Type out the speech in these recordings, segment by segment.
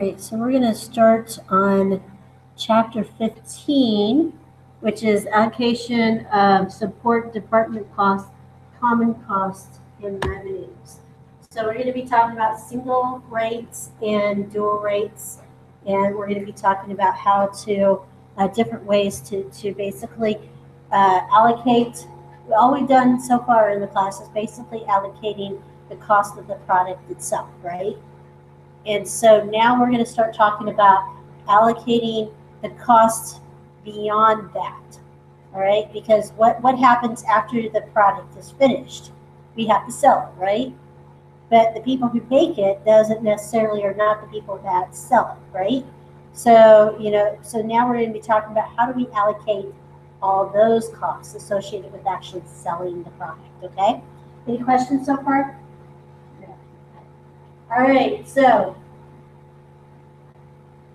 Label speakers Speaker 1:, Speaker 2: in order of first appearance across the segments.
Speaker 1: Great, so we're going to start on chapter 15, which is allocation of support department costs, common costs, and revenues. So we're going to be talking about single rates and dual rates, and we're going to be talking about how to, different ways to basically allocate. All we've done so far in the class is basically allocating the cost of the product itself, right? And so now we're going to start talking about allocating the costs beyond that, all right? Because what happens after the product is finished? We have to sell it, right? But the people who make it doesn't necessarily are not the people that sell it, right? So, so now we're going to be talking about how do we allocate all those costs associated with actually selling the product, okay? Any questions so far? All right, so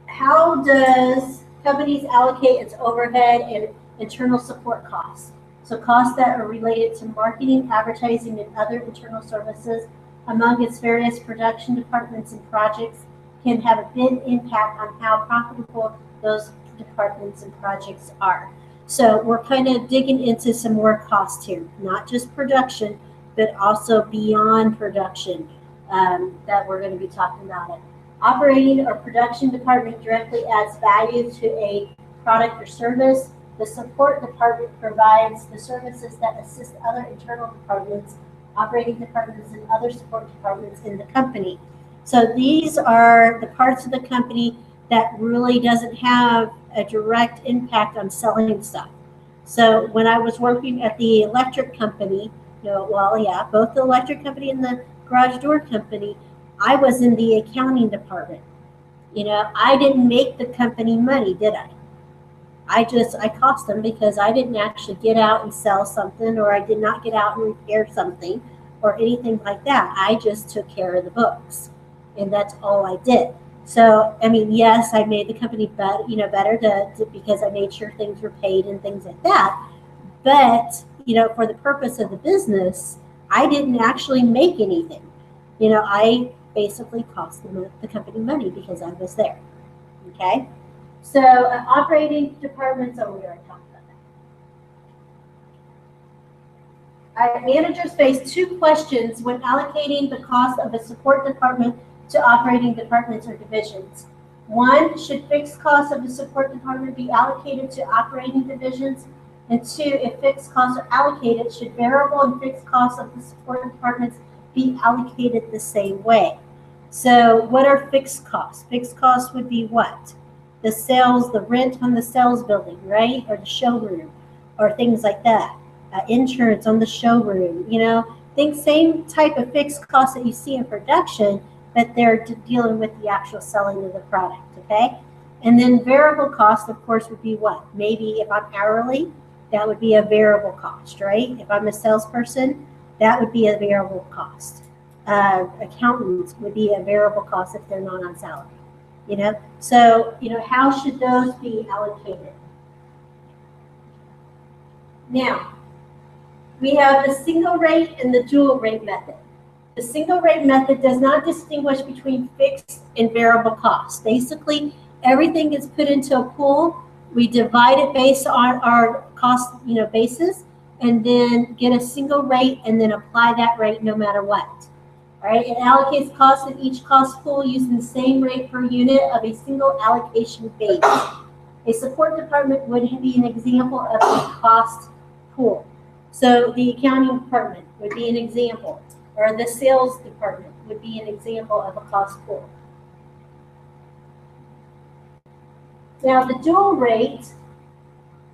Speaker 1: how does companies allocate its overhead and internal support costs? So costs that are related to marketing, advertising, and other internal services among its various production departments and projects can have a big impact on how profitable those departments and projects are. So we're kind of digging into some more costs here, not just production, but also beyond production. That we're going to be talking about it. Operating or production department directly adds value to a product or service. The support department provides the services that assist other internal departments, operating departments, and other support departments in the company. So these are the parts of the company that really doesn't have a direct impact on selling stuff. So when I was working at the electric company, both the electric company and the garage door company, I was in the accounting department. I didn't make the company money, did I? I cost them because I didn't actually get out and sell something, or I did not get out and repair something or anything like that. I just took care of the books, and that's all I did. So, yes, I made the company better because I made sure things were paid and things like that. But, for the purpose of the business, I didn't actually make anything. I basically cost the company money because I was there. Okay? So operating departments, we already talked about that. Managers face two questions when allocating the cost of a support department to operating departments or divisions. One, should fixed costs of the support department be allocated to operating divisions? And two, if fixed costs are allocated, should variable and fixed costs of the support departments be allocated the same way? So what are fixed costs? Fixed costs would be what? The sales, the rent on the sales building, right? Or the showroom, or things like that. Insurance on the showroom, things, same type of fixed costs that you see in production, but they're dealing with the actual selling of the product, okay? And then variable cost, of course, would be what? Maybe if I'm hourly, that would be a variable cost, right? If I'm a salesperson, that would be a variable cost. Accountants would be a variable cost if they're not on salary, So, how should those be allocated? Now, we have the single rate and the dual rate method. The single rate method does not distinguish between fixed and variable costs. Basically, everything is put into a pool. We divide it based on our cost, basis, and then get a single rate and then apply that rate no matter what. All right, it allocates costs in each cost pool using the same rate per unit of a single allocation base. A support department would be an example of a cost pool. So the accounting department would be an example, or the sales department would be an example of a cost pool. Now, the dual rate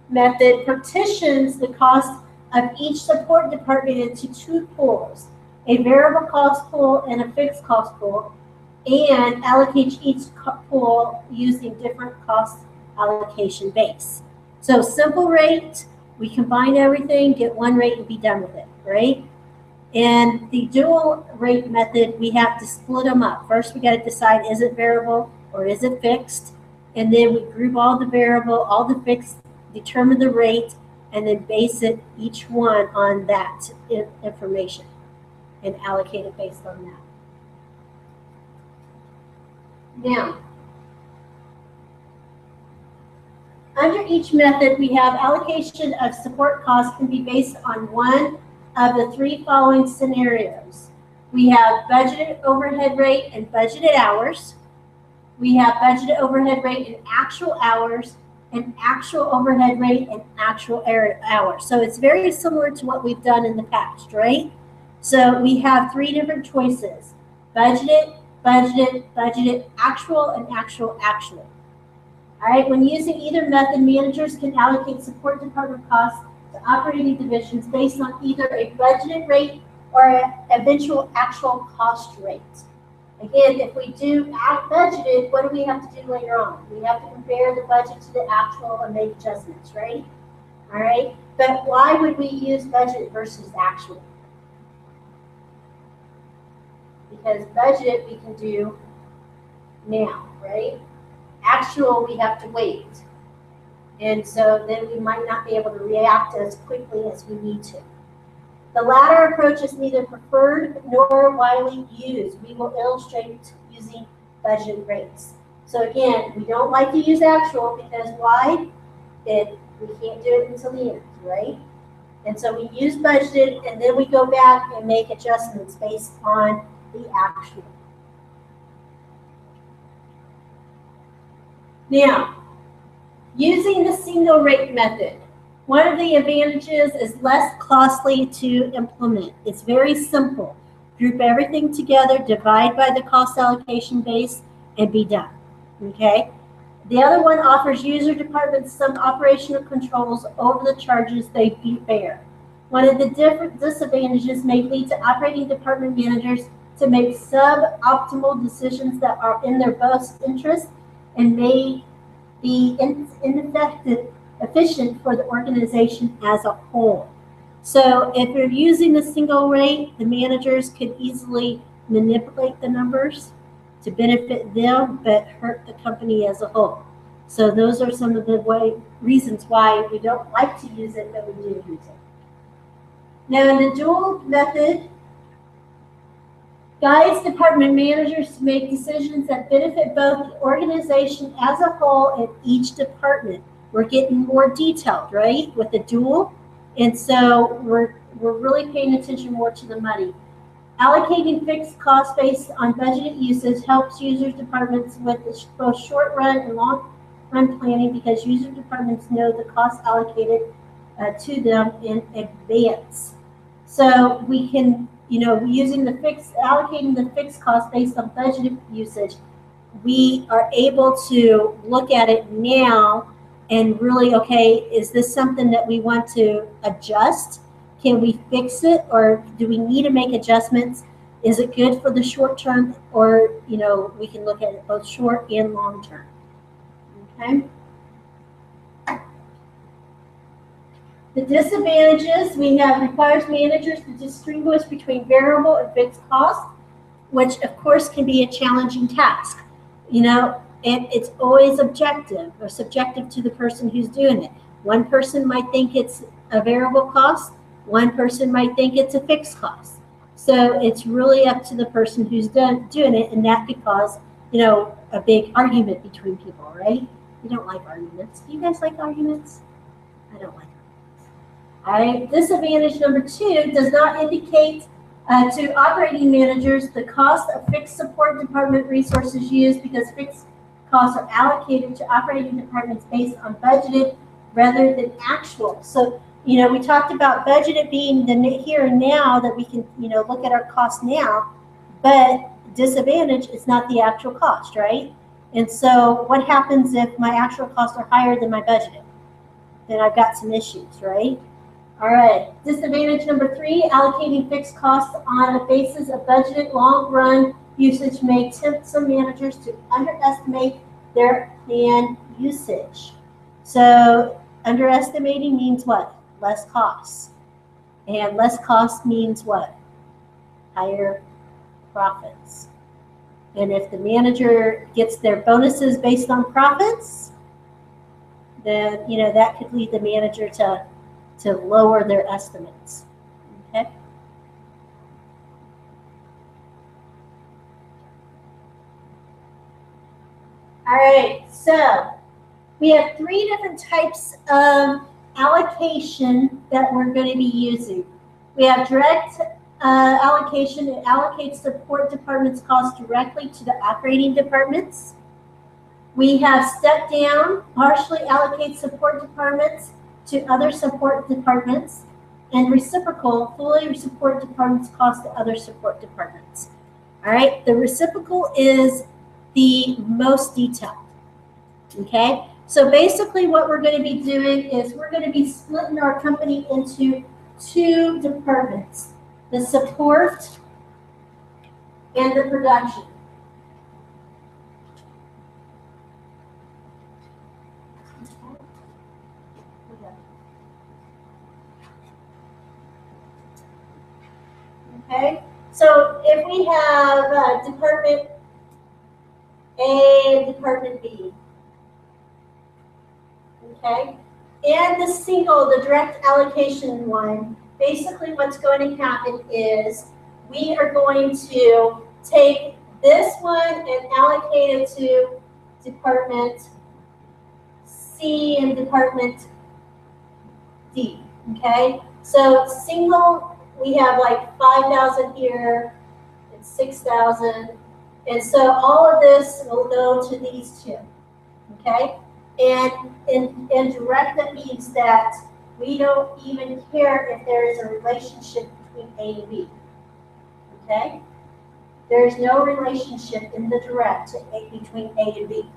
Speaker 1: method partitions the cost of each support department into two pools, a variable cost pool and a fixed cost pool, and allocates each pool using different cost allocation base. So simple rate, we combine everything, get one rate, and be done with it, right? And the dual rate method, we have to split them up. First, we got to decide, is it variable or is it fixed? And then we group all the variable, all the fixed, determine the rate, and then base it, each one, on that information and allocate it based on that. Now, Under each method, we have allocation of support costs can be based on one of the three following scenarios. We have budgeted overhead rate and budgeted hours. We have budgeted overhead rate and actual hours, and actual overhead rate and actual hours. So it's very similar to what we've done in the past, right? So we have three different choices: budgeted, budgeted, budgeted, actual, and actual, actual. All right, when using either method, managers can allocate support department costs to operating divisions based on either a budgeted rate or an eventual actual cost rate. Again, if we do budgeted, what do we have to do later on? We have to compare the budget to the actual and make adjustments, right? All right, but why would we use budget versus actual? Because budget we can do now, right? Actual we have to wait. And so then we might not be able to react as quickly as we need to. The latter approach is neither preferred nor widely used. We will illustrate using budget rates. So again, we don't like to use actual because why? We can't do it until the end, right? And so we use budgeted and then we go back and make adjustments based on the actual. Now, using the single rate method. One of the advantages is less costly to implement. It's very simple. Group everything together, divide by the cost allocation base, and be done. Okay? The other one offers user departments some operational controls over the charges they bear. One of the disadvantages may lead to operating department managers to make suboptimal decisions that are in their best interest and may be ineffective efficient for the organization as a whole. So if you're using a single rate, the managers could easily manipulate the numbers to benefit them, but hurt the company as a whole. So those are some of the reasons why we don't like to use it, but we do use it. Now in the dual method, guides department managers to make decisions that benefit both the organization as a whole and each department. We're getting more detailed, right, with the dual, and so we're really paying attention more to the money. Allocating fixed costs based on budgeted usage helps user departments with both short run and long run planning because user departments know the costs allocated to them in advance. So we can, using allocating the fixed cost based on budgeted usage, we are able to look at it now and really, okay, is this something that we want to adjust? Can we fix it, or do we need to make adjustments? Is it good for the short term, or we can look at it both short and long term. Okay. The disadvantages we have requires managers to distinguish between variable and fixed costs, which of course can be a challenging task. It's always objective or subjective to the person who's doing it. One person might think it's a variable cost. One person might think it's a fixed cost. So it's really up to the person who's doing it, and that could cause, a big argument between people, right? We don't like arguments. Do you guys like arguments? I don't like arguments. All right. Disadvantage number 2 does not indicate to operating managers the cost of fixed support department resources used because fixed costs are allocated to operating departments based on budgeted rather than actual. So, we talked about budgeted being the here and now that we can, look at our costs now, but disadvantage is not the actual cost, right? And so what happens if my actual costs are higher than my budgeted? Then I've got some issues, right? All right, disadvantage number 3, allocating fixed costs on a basis of budgeted long-run usage may tempt some managers to underestimate their plan usage. So underestimating means what? Less costs. And less cost means what? Higher profits. And if the manager gets their bonuses based on profits, then, that could lead the manager to lower their estimates. Okay. All right, so We have three different types of allocation that we're going to be using. We have direct allocation. It allocates support departments' costs directly to the operating departments. We have step down, partially allocates support departments to other support departments, and reciprocal, fully support departments cost to other support departments. All right, the reciprocal is the most detailed. Okay, so basically what we're going to be doing is we're going to be splitting our company into two departments, the support and the production. Okay, so if we have Department A and Department B, okay, and the direct allocation one, basically what's going to happen is we are going to take this one and allocate it to Department C and Department D, okay? So single, we have like 5,000 here and 6,000. And so all of this will go to these two, okay? And direct, that means that we don't even care if there is a relationship between A and B, okay? There's no relationship in the direct between A and B.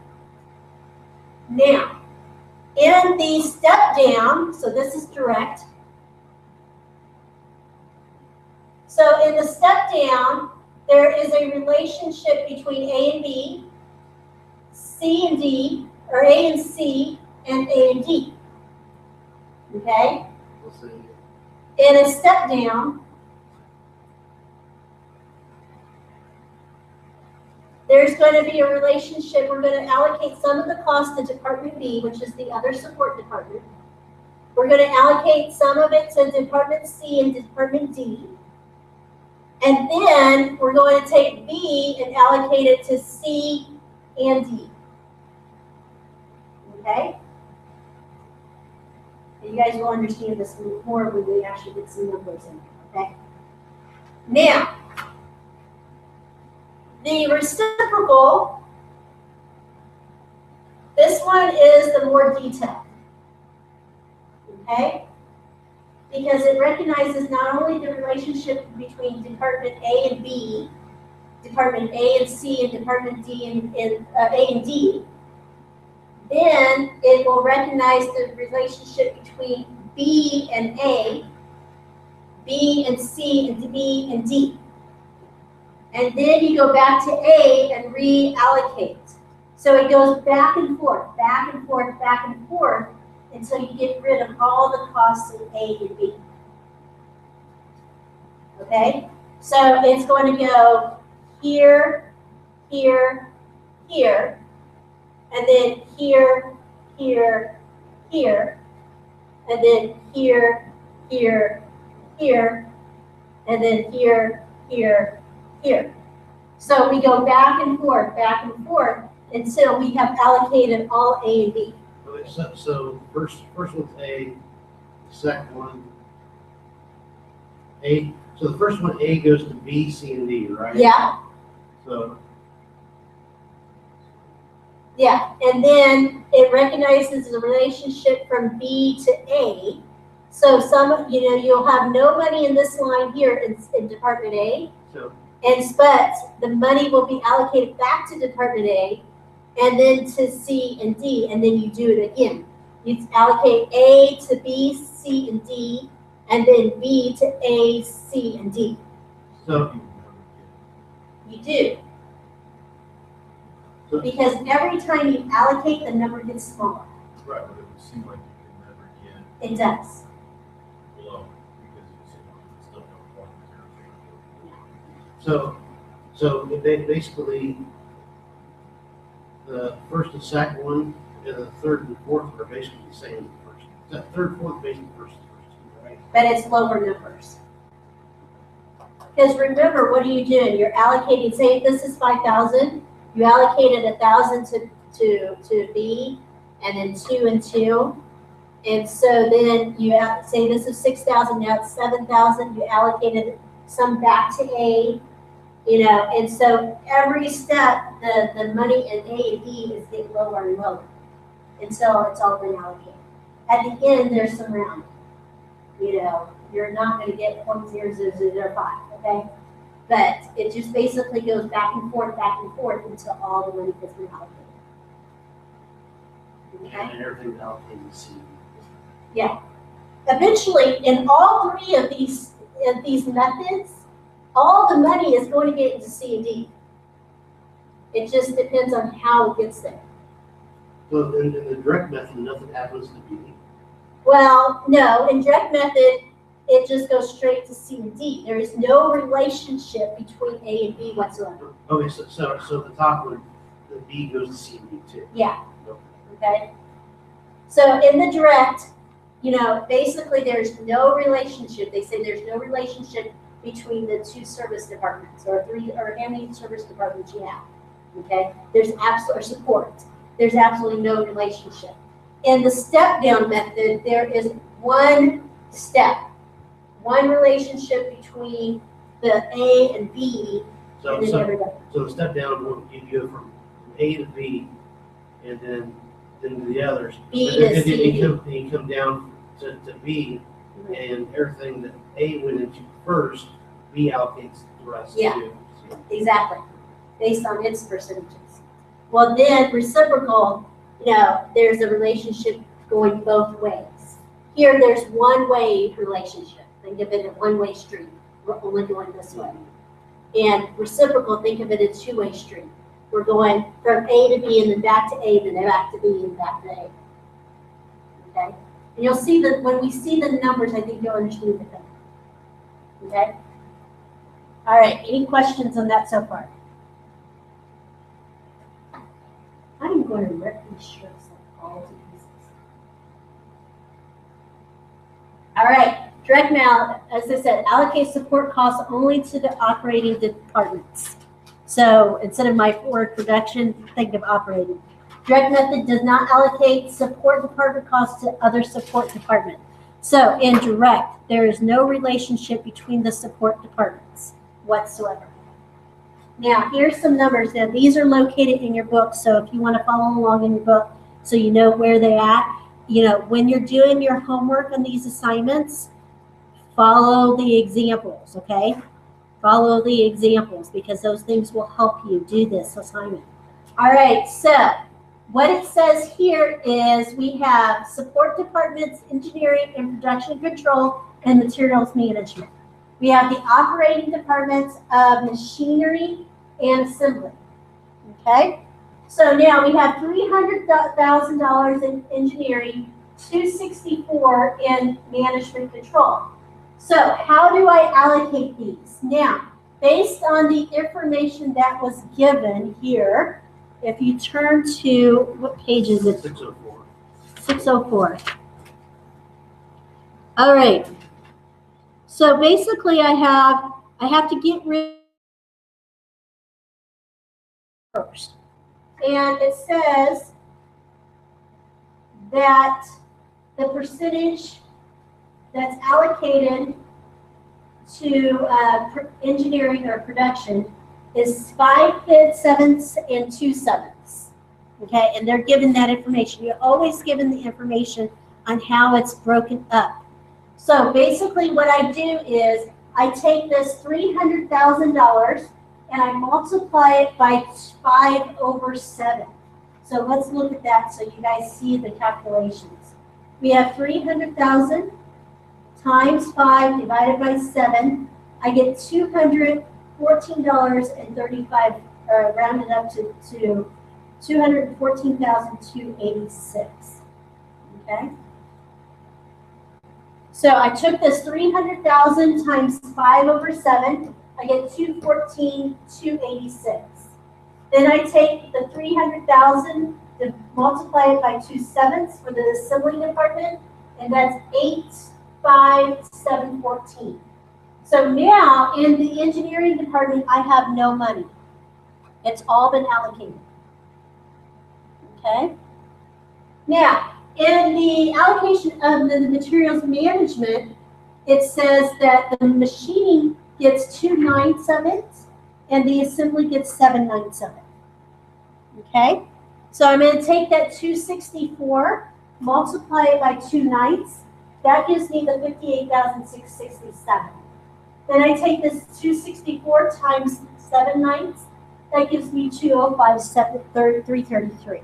Speaker 1: Now, in the step down, so this is direct. So in the step down, there is a relationship between A and B, C and D, or A and C, and A and D. Okay? In a step down, there's going to be a relationship. We're going to allocate some of the cost to Department B, which is the other support department. We're going to allocate some of it to Department C and Department D. And then we're going to take B and allocate it to C and D. Okay? And you guys will understand this more when we actually get some numbers in. Okay? Now, the reciprocal, this one is the more detailed. Okay? Because it recognizes not only the relationship between Department A and B, Department A and C, and Department D and A and D, then it will recognize the relationship between B and A, B and C, and B and D. And then you go back to A and reallocate. So it goes back and forth, back and forth, back and forth, until you get rid of all the costs of A and B. Okay? So it's going to go here, here, here, and then here, here, here, and then here, here, here, and then here, here, here. So we go back and forth until we have allocated all A and B.
Speaker 2: So first one's A, the second one A. So the first one A goes to B, C, and D, right?
Speaker 1: Yeah.
Speaker 2: So
Speaker 1: yeah, and then it recognizes the relationship from B to A. So you'll have no money in this line here in Department A. But the money will be allocated back to Department A, and then to C and D, and then you do it again. You allocate A to B, C, and D, and then B to A, C, and D.
Speaker 2: So
Speaker 1: you do. So, because every time you allocate, the number gets smaller.
Speaker 3: Right, but it would seem like you can never get
Speaker 1: It does.
Speaker 3: below because it seems like it's still going forward.
Speaker 2: So basically, the first and second one, and the third and fourth are basically the same as the first. The third, fourth, basically the first two, right?
Speaker 1: But it's lower numbers. Because remember, what are you doing? You're allocating. Say this is 5,000. You allocated 1,000 to B, and then 2 and 2. And so then you say this is 6,000, now it's 7,000, you allocated some back to A, and so every step, the money in A and B is getting lower and lower until it's all been allocated. At the end, there's some rounding. You're not going to get 0.0005, okay? But it just basically goes back and forth until all the money has been allocated. Okay?
Speaker 2: And everything's allocated to C.
Speaker 1: Yeah. Eventually, in all three of these methods, all the money is going to get into C and D. It just depends on how it gets there.
Speaker 2: So in the direct method, nothing happens to B.
Speaker 1: Well, no, in direct method, it just goes straight to C and D. There is no relationship between A and B whatsoever.
Speaker 2: Okay, so the top one, the B goes to C and D too.
Speaker 1: Yeah.
Speaker 2: Okay.
Speaker 1: Okay. So in the direct, basically there's no relationship. They say there's no relationship between the two service departments or how many service departments you have. Okay. There's absolute support. There's absolutely no relationship. In the step down method, there is one step, one relationship between the A and B,
Speaker 2: So
Speaker 1: and then everybody.
Speaker 2: the step down, you go from A to B, and then to the others.
Speaker 1: B
Speaker 2: But
Speaker 1: to
Speaker 2: then
Speaker 1: C.
Speaker 2: you come down to B, and everything that A went into first, B allocates the rest
Speaker 1: Yeah.
Speaker 2: to C.
Speaker 1: Exactly, based on its percentages. Well, then reciprocal, there's a relationship going both ways. Here, there's one-way relationship. Think of it as a one-way street. We're only going this way. And reciprocal, think of it as a two-way street. We're going from A to B and then back to A, then back to B and back to A. Okay? And you'll see that when we see the numbers, I think you'll understand the thing. Okay? All right, any questions on that so far? I'm going to rip these shirts like all to pieces. All right, direct mail, as I said, allocate support costs only to the operating departments. So instead of my word production, think of operating. Direct method does not allocate support department costs to other support department. So in direct, there is no relationship between the support departments whatsoever. Now, here's some numbers. Now, these are located in your book, so if you want to follow along in your book so you know where they're at, when you're doing your homework on these assignments, follow the examples, okay? Follow the examples because those things will help you do this assignment. All right, so what it says here is we have support departments, engineering and production control, and materials management. We have the operating departments of machinery and assembly. Okay? So now we have $300,000 in engineering, $264,000 in management control. So how do I allocate these? Now, based on the information that was given here, if you turn to, what page is it?
Speaker 2: 604.
Speaker 1: 604. All right. So basically I have to get rid first. And it says that the percentage that's allocated to engineering or production is 5 fifths, 7ths, and 2 7ths. Okay, and they're given that information. You're always given the information on how it's broken up. So basically what I do is I take this $300,000 and I multiply it by 5 over 7. So let's look at that so you guys see the calculations. We have 300,000 times 5 divided by 7. I get $214.35, rounded up to $214,286. Okay. So I took this 300,000 times 5 over 7. I get 214,286. Then I take the 300,000 to multiply it by 2 7ths for the assembly department, and that's 8,514. So now in the engineering department, I have no money. It's all been allocated. Okay? Now, in the allocation of the materials management, it says that the machining gets 2/9 of it, and the assembly gets 7/9 of it. Okay? So I'm going to take that 264, multiply it by 2/9. That gives me the 58,667. Then I take this 264 times 7/9. That gives me 205,333.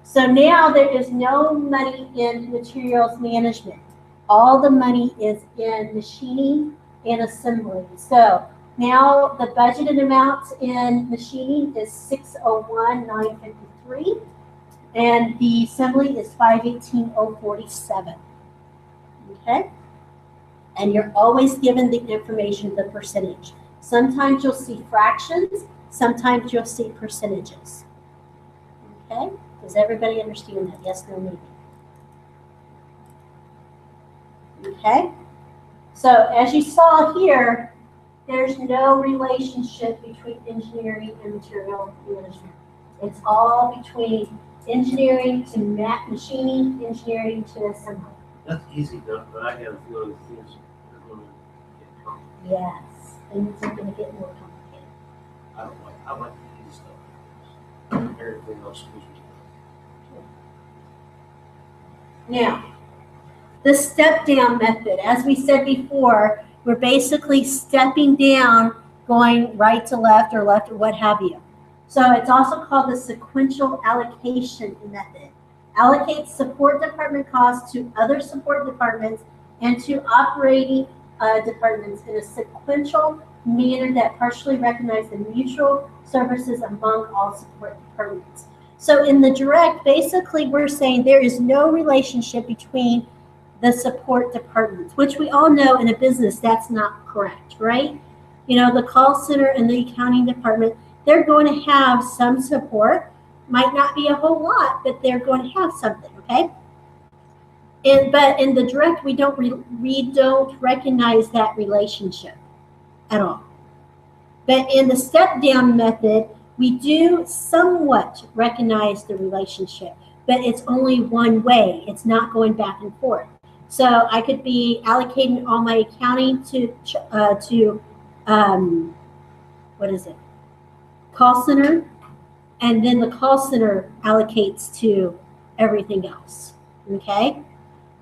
Speaker 1: So now there is no money in materials management. All the money is in machining and assembly. So now the budgeted amount in machining is 601,953, and the assembly is 518,047. Okay? And you're always given the information, the percentage. Sometimes you'll see fractions, sometimes you'll see percentages. Okay? Does everybody understand that? Yes, no, maybe. Okay? So as you saw here, there's no relationship between engineering and material management. It's all between engineering to machining, engineering to assembly.
Speaker 2: That's easy enough, but I have a feeling things are going to get complicated.
Speaker 1: Yes, things are going to get more complicated.
Speaker 2: I like the easy stuff. Everything else goes with
Speaker 1: Now, the step down method, as we said before, we're basically stepping down, going right to left or what have you. So it's also called the sequential allocation method. Allocate support department costs to other support departments and to operating departments in a sequential manner that partially recognize the mutual services among all support departments. So in the direct, basically we're saying there is no relationship between the support departments, which we all know in a business that's not correct, right? You know, the call center and the accounting department, they're going to have some support. Might not be a whole lot, but they're going to have something, okay? But in the direct, we don't recognize that relationship at all. But in the step down method, we do somewhat recognize the relationship, but it's only one way. It's not going back and forth. So I could be allocating all my accounting to call center, and then the call center allocates to everything else. Okay,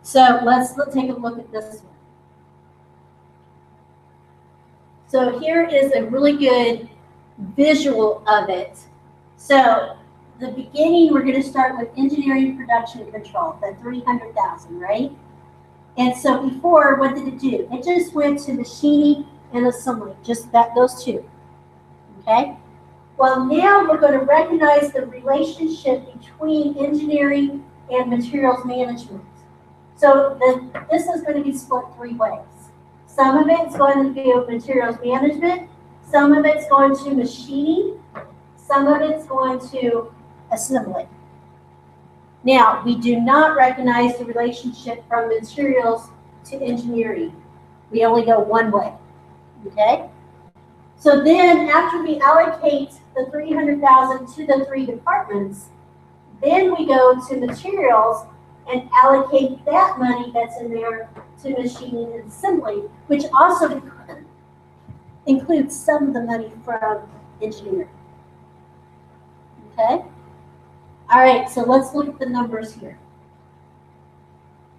Speaker 1: so let's take a look at this one. So here is a really good visual of it. So the beginning, we're going to start with engineering, production, and control, the 300,000, right? And so before, what did it do? It just went to machining and assembly, just those two. Okay? Well, now we're going to recognize the relationship between engineering and materials management. So this is going to be split three ways. Some of it's going to be materials management, some of it's going to machining, some of it's going to assembly. Now, we do not recognize the relationship from materials to engineering. We only go one way, okay? So then after we allocate the 300,000 to the three departments, then we go to materials and allocate that money that's in there to machining and assembly, which also includes some of the money from engineering. Okay? All right, so let's look at the numbers here.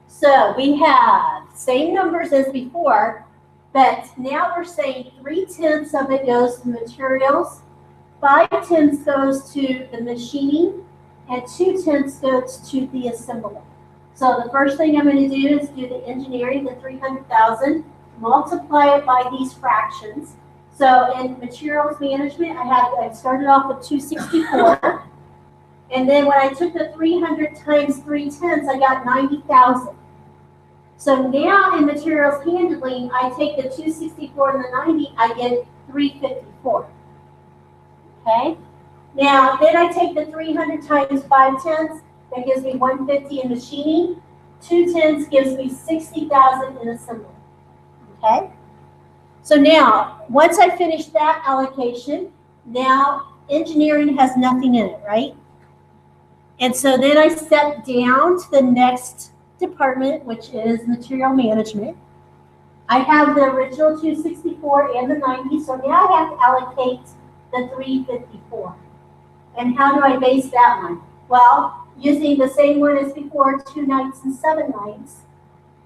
Speaker 1: So we have same numbers as before, but now we're saying 3/10 of it goes to materials, 5/10 goes to the machining, and 2/10 goes to the assembly. So the first thing I'm going to do is do the engineering, the 300,000, multiply it by these fractions. So in materials management, I started off with 264. And then when I took the 300 times 3/10, I got 90,000. So now in materials handling, I take the 264 and the 90, I get 354. Okay? Now, then I take the 300 times 5/10, that gives me 150 in machining. 2/10 gives me 60,000 in assembly. Okay? So now, once I finish that allocation, now engineering has nothing in it, right? And so then I step down to the next department, which is material management. I have the original 264 and the 90, so now I have to allocate the 354. And how do I base that one? Well, using the same one as before, 2 nights and 7 nights.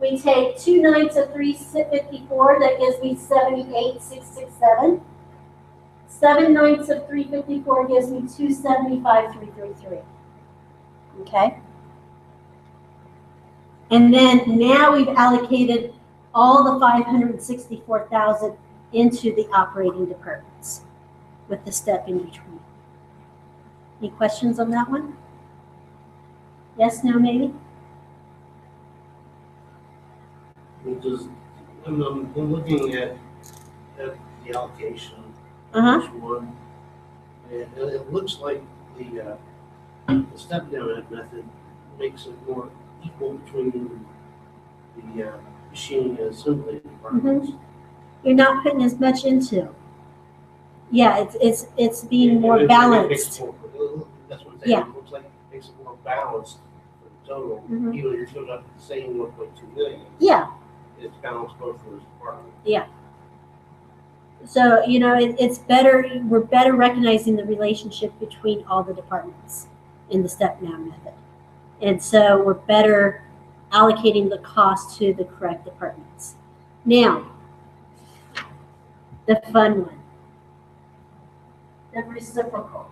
Speaker 1: We take 2 nights of 354, that gives me 78,667. 7 nights of 354 gives me 275,333. Okay? And then now we've allocated all the 564,000 into the operating departments with the step in between. Any questions on that one? Yes, no, maybe?
Speaker 2: I'm looking at the allocation.
Speaker 1: Uh-huh.
Speaker 2: Which one? And it looks like the step down method makes it more equal between the machine and assembly departments.
Speaker 1: You're not putting as much into. Yeah, it's being more
Speaker 2: It
Speaker 1: balanced.
Speaker 2: makes it more, that's what I'm saying.
Speaker 1: Yeah.
Speaker 2: It looks like it makes it more balanced for the total.
Speaker 1: Mhm.
Speaker 2: Even though you're still got the same 1.2 million.
Speaker 1: Yeah.
Speaker 2: It's balanced both for those departments.
Speaker 1: Yeah. So, you know, it's better, we're better recognizing the relationship between all the departments in the step down method. And so we're better allocating the cost to the correct departments. Now, the fun one, the reciprocal.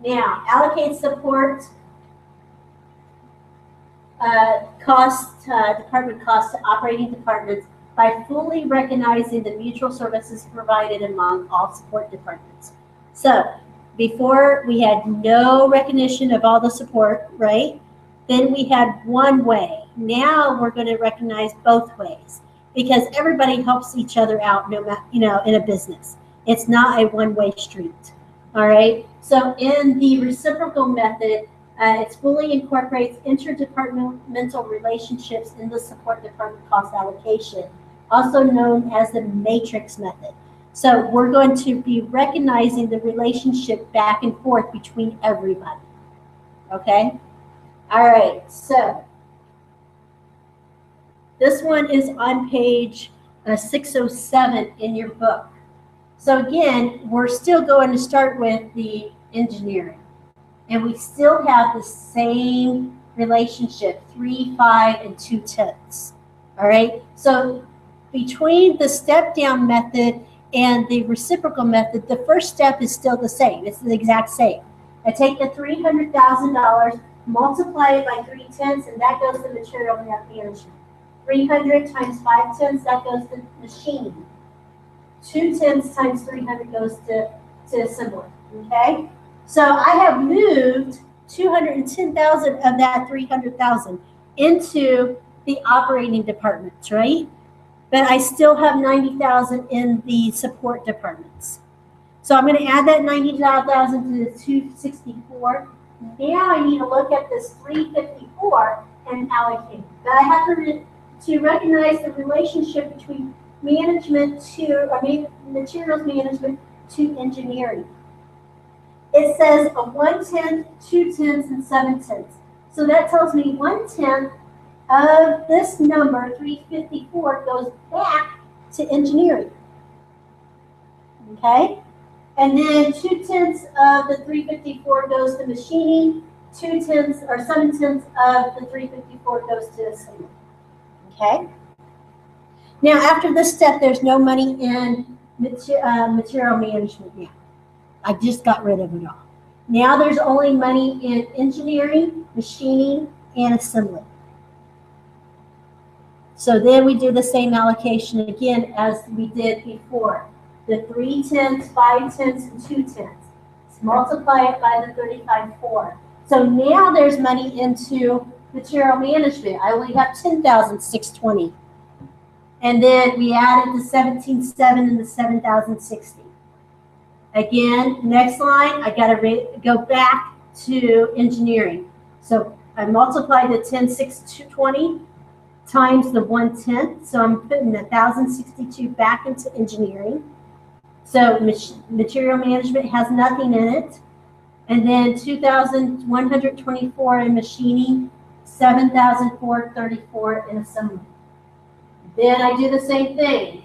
Speaker 1: Now, allocate support department costs to operating departments by fully recognizing the mutual services provided among all support departments. So before we had no recognition of all the support, right? Then we had one way. Now we're going to recognize both ways because everybody helps each other out, no matter, you know, in a business. It's not a one-way street. All right. So in the reciprocal method, it fully incorporates interdepartmental relationships in the support department cost allocation, also known as the matrix method. So we're going to be recognizing the relationship back and forth between everybody. Okay? All right, so this one is on page 607 in your book. So again, we're still going to start with the engineering. And we still have the same relationship, 3, 5, and 2/10. All right. So between the step down method and the reciprocal method, the first step is still the same. It's the exact same. I take the $300,000, multiply it by 3/10, and that goes to material management. 300 times 5/10, that goes to machining. 2/10 times 300 goes to assembly. Okay. So I have moved 210,000 of that 300,000 into the operating departments, right? But I still have 90,000 in the support departments. So I'm going to add that 90,000 to the 264. Now I need to look at this 354 and allocate. But I have to recognize the relationship between management materials management to engineering. It says a 1/10, 2/10, and 7/10. So that tells me 1/10 of this number, 354, goes back to engineering. Okay? And then 2/10 of the 354 goes to machining, 2/10 or 7/10 of the 354 goes to assembly. Okay? Now, after this step, there's no money in material management now. I just got rid of it all. Now there's only money in engineering, machining, and assembly. So then we do the same allocation again as we did before. The 3/10, 5/10, and 2/10. Multiply it by the 35.4. So now there's money into material management. I only have 10,620. And then we added the 17,700 and the 7,060. Again, next line, I got to go back to engineering. So I multiply the 10,620 times the 1/10. So I'm putting 1,062 back into engineering. So material management has nothing in it. And then 2,124 in machining, 7,434 in assembly. Then I do the same thing.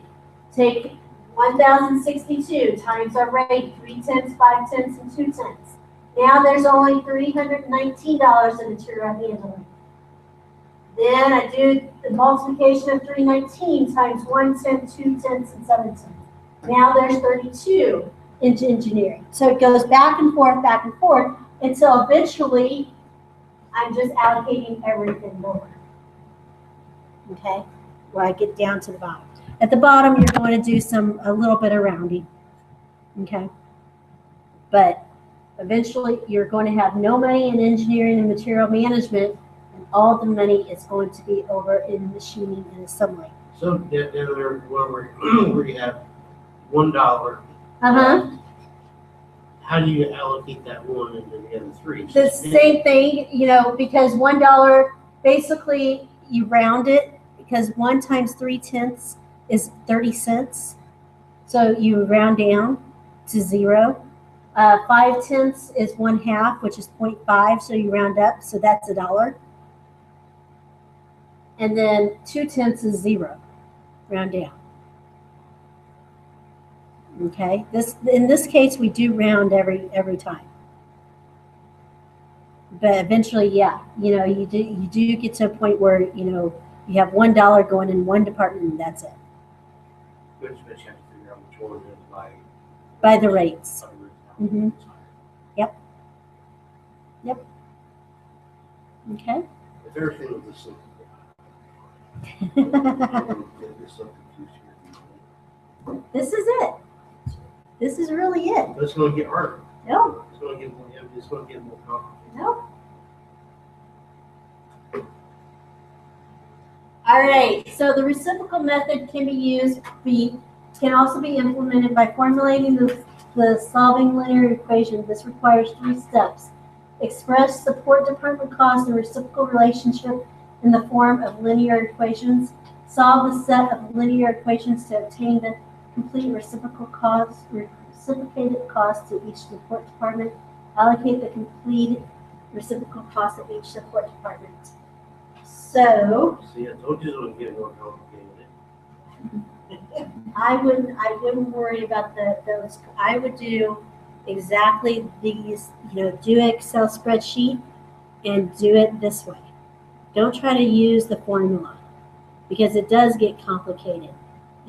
Speaker 1: Take 1,062 times our rate, 3 tenths, 5 tenths, and 2 tenths. Now there's only $319 in material handling. Then I do the multiplication of 319 times 1 tenth, 2 tenths, and 7 tenths. Now there's 32 into engineering. So it goes back and forth, until eventually I'm just allocating everything lower. Okay, where I get down to the bottom. At the bottom, you're going to do a little bit of rounding. Okay, but eventually you're going to have no money in engineering and material management, and all the money is going to be over in machining and assembly.
Speaker 2: So down there where you have $1. How do you allocate that one into the other three?
Speaker 1: The same thing, because $1, basically you round it, because 1 times 3 tenths is 30 cents. So you round down to 0. 5 tenths is 1/2, which is 0.5. So you round up, so that's $1. And then 2 tenths is 0, round down. Okay, in this case we do round every time, but eventually, yeah, you do get to a point where you have $1 going in one department and that's it.
Speaker 2: But you have to figure out which one is
Speaker 1: by the rates.
Speaker 2: Mm-hmm.
Speaker 1: Yep. Okay.
Speaker 2: If everything was this simple.
Speaker 1: This is it. This is really it.
Speaker 2: But it's going to get harder.
Speaker 1: No.
Speaker 2: It's going to get more complicated.
Speaker 1: No. All right. So the reciprocal method can can also be implemented by formulating the solving linear equation. This requires 3 steps. Express support department cost and reciprocal relationship in the form of linear equations. Solve the set of linear equations to obtain the complete reciprocated cost to each support department. Allocate the complete reciprocal cost of each support department. So
Speaker 2: See, I told you it would get more complicated.
Speaker 1: I wouldn't worry about those. I would do exactly these, do an Excel spreadsheet and do it this way. Don't try to use the formula because it does get complicated.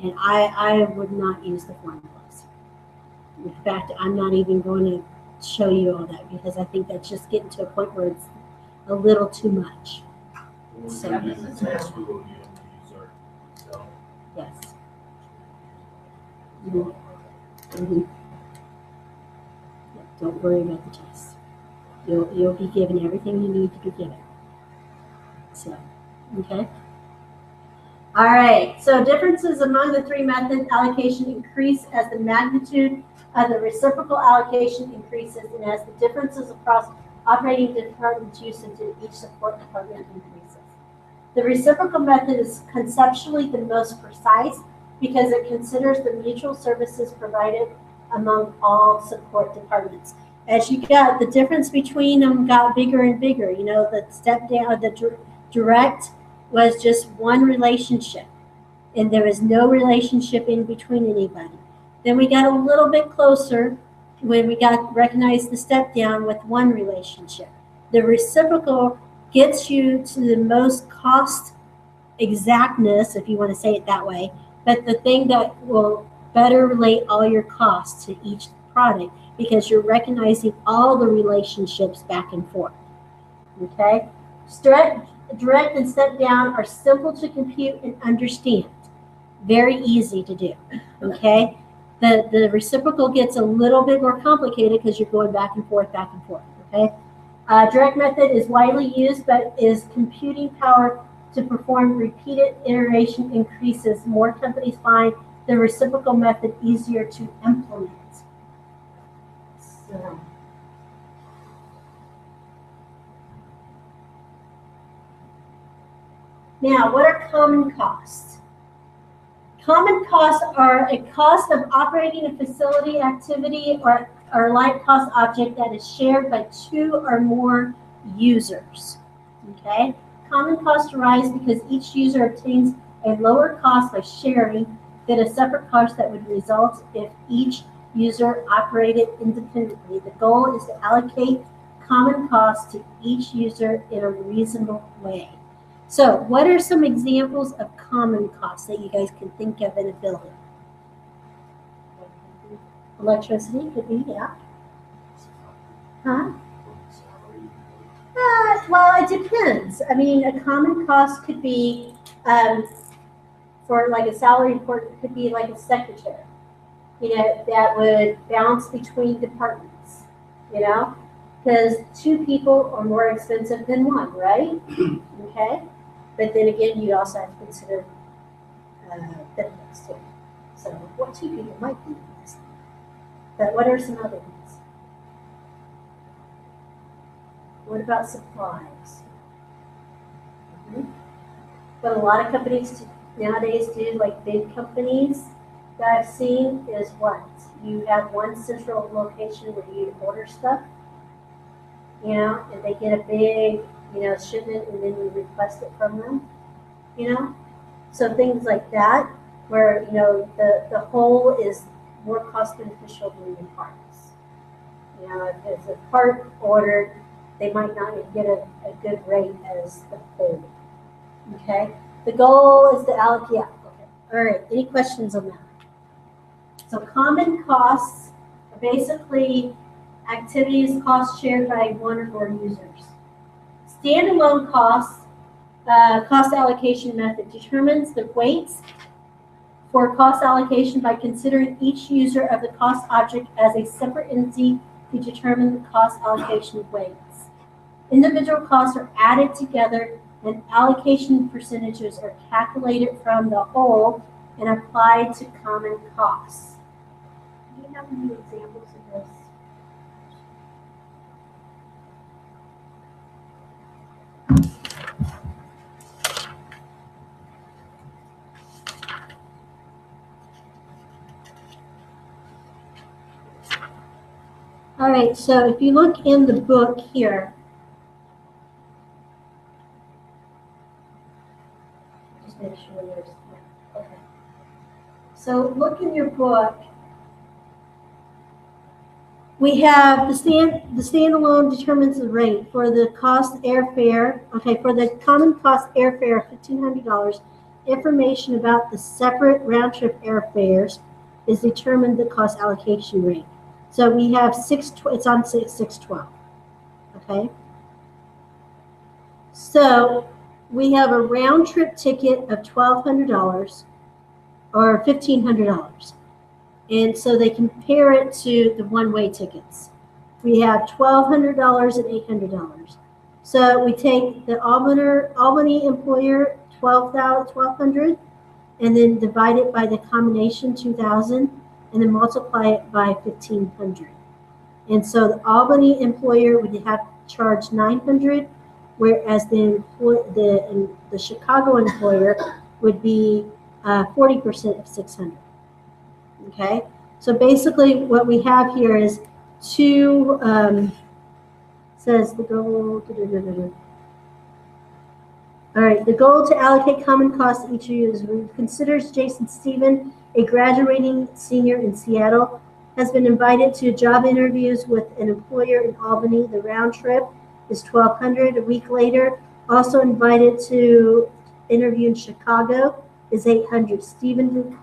Speaker 1: And I would not use the formulas. In fact, I'm not even going to show you all that because I think that's just getting to a point where it's a little too much. So,
Speaker 3: When we use the test, we will use our Excel.
Speaker 1: yes. Mm-hmm. Don't worry about the test. You'll be given everything you need to be given. So, okay. All right, so differences among the 3 methods allocation increase as the magnitude of the reciprocal allocation increases and as the differences across operating department usage in each support department increases. The reciprocal method is conceptually the most precise because it considers the mutual services provided among all support departments. As you got, the difference between them got bigger and bigger. The step down, the direct was just one relationship, and there was no relationship in between anybody. Then we got a little bit closer when we recognized the step down with one relationship. The reciprocal gets you to the most cost exactness, if you want to say it that way, but the thing that will better relate all your costs to each product because you're recognizing all the relationships back and forth. Okay? Direct and step down are simple to compute and understand. Very easy to do. Okay? The reciprocal gets a little bit more complicated because you're going back and forth. Okay? Direct method is widely used, but is computing power to perform repeated iteration increases. More companies find the reciprocal method easier to implement. So. Now, what are common costs? Common costs are a cost of operating a facility, activity, or or like cost object that is shared by 2 or more users. Okay? Common costs arise because each user obtains a lower cost by sharing than a separate cost that would result if each user operated independently. The goal is to allocate common costs to each user in a reasonable way. So, what are some examples of common costs that you guys can think of in a building? Electricity could be, yeah. Huh? Well, it depends. I mean, a common cost could be, for like a salary report, it could be like a secretary, that would bounce between departments, because 2 people are more expensive than 1, right? Okay? But then again, you also have to consider benefits too. So, what 2 people might be less. But what are some other ones? What about supplies? What a lot of companies nowadays do, like big companies that I've seen, is what? You have one central location where you order stuff, and they get a big, shipment, and then you request it from them, So things like that, where, the whole is more cost beneficial than the parts. If it's a part ordered, they might not get a good rate as the whole. Okay? The goal is to allocate. Yeah, okay. All right. Any questions on that? So common costs are basically activities costs shared by 1 or more users. Standalone costs, cost allocation method determines the weights for cost allocation by considering each user of the cost object as a separate entity to determine the cost allocation weights. Individual costs are added together and allocation percentages are calculated from the whole and applied to common costs. Do you have any examples of this? All right, so if you look in the book here, just make sure there's, yeah, okay. So look in your book. We have the standalone determines the rate for the cost airfare. Okay, for the common cost airfare of $1,500, information about the separate round trip airfares is determined the cost allocation rate. So we have it's on 612. Okay. So we have a round trip ticket of $1,200 or $1,500. And so they compare it to the one-way tickets. We have $1,200 and $800. So we take the Albany employer $1,200 and then divide it by the combination 2,000 and then multiply it by 1,500. And so the Albany employer would have charged $900, whereas the Chicago employer would be 40% of $600. Okay, so basically what we have here is says the goal. All right, the goal to allocate common costs to each user considers Jason Stephen, a graduating senior in Seattle, has been invited to job interviews with an employer in Albany. The round trip is $1,200. A week later, also invited to interview in Chicago is $800. Stephen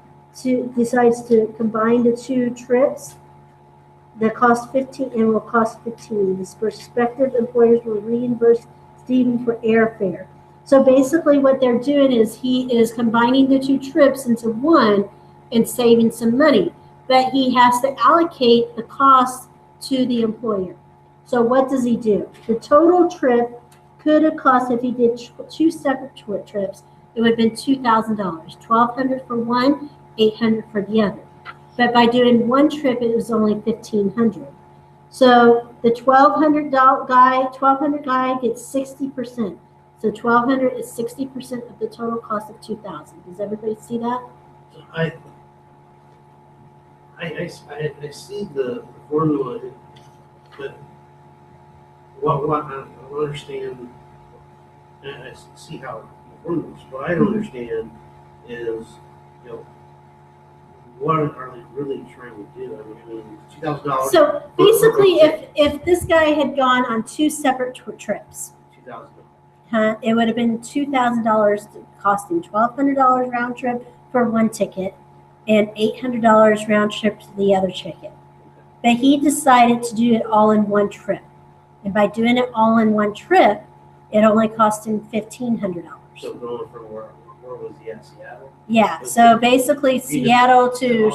Speaker 1: decides to combine the 2 trips that cost $15 and will cost $15. These prospective employers will reimburse Stephen for airfare. So basically what they're doing is he is combining the 2 trips into one and saving some money, but he has to allocate the cost to the employer. So what does he do? The total trip could have cost, if he did 2 separate trips, it would have been $2,000, $1,200 for one, $800 for the other. But by doing one trip, it was only $1,500. So the $1,200 guy gets 60%. So $1,200 is 60% of the total cost of $2,000. Does everybody see that?
Speaker 2: So I I see the formula, but what I don't understand, and I see how the formula works. What I don't understand is, you know, what are they really trying to do? I mean, $2,000.
Speaker 1: So basically, if this guy had gone on 2 separate trips,
Speaker 2: $2,000.
Speaker 1: it would have been $2,000, costing $1,200 round trip for one ticket and $800 round trip to the other ticket. But he decided to do it all in one trip. And by doing it all in one trip, it only cost him $1,500.
Speaker 2: So going from where was he at? Seattle?
Speaker 1: Yeah, so basically Seattle to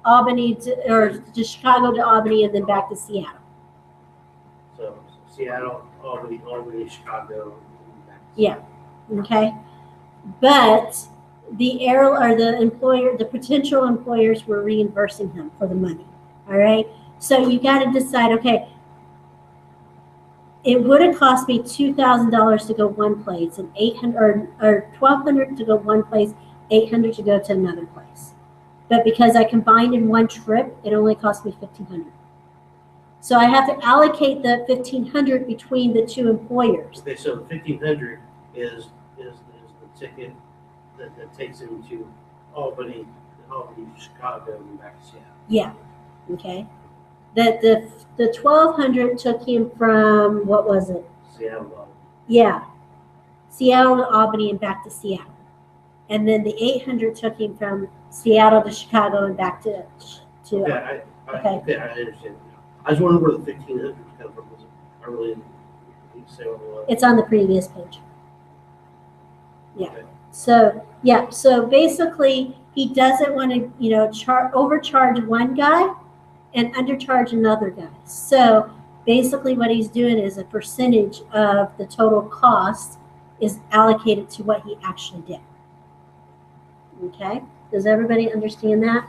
Speaker 2: Albany.
Speaker 1: or to Chicago to Albany and then back to Seattle.
Speaker 2: So Seattle, Albany, Chicago.
Speaker 1: Yeah. Okay. But the employer, the potential employers were reimbursing him for the money. All right. So you got to decide, okay, it would have cost me $2,000 to go one place and $800 or $1,200 to go one place, $800 to go to another place. But because I combined in one trip, it only cost me $1,500. So I have to allocate the $1,500 between the two employers.
Speaker 2: Okay, so the $1,500 is the ticket that takes him to Albany, Chicago, and back to Seattle.
Speaker 1: Yeah. Okay. The $1,200 took him from, what was it?
Speaker 2: Seattle, Albany.
Speaker 1: Yeah. Seattle to Albany and back to Seattle. And then the $800 took him from Seattle to Chicago and back to
Speaker 2: Okay,
Speaker 1: okay.
Speaker 2: I understand. I was wondering where the $1,500 come from. I really didn't say what it was.
Speaker 1: It's on the previous page. Yeah.
Speaker 2: Okay.
Speaker 1: So basically he doesn't want to, overcharge one guy and undercharge another guy. So basically what he's doing is a percentage of the total cost is allocated to what he actually did. Okay? Does everybody understand that?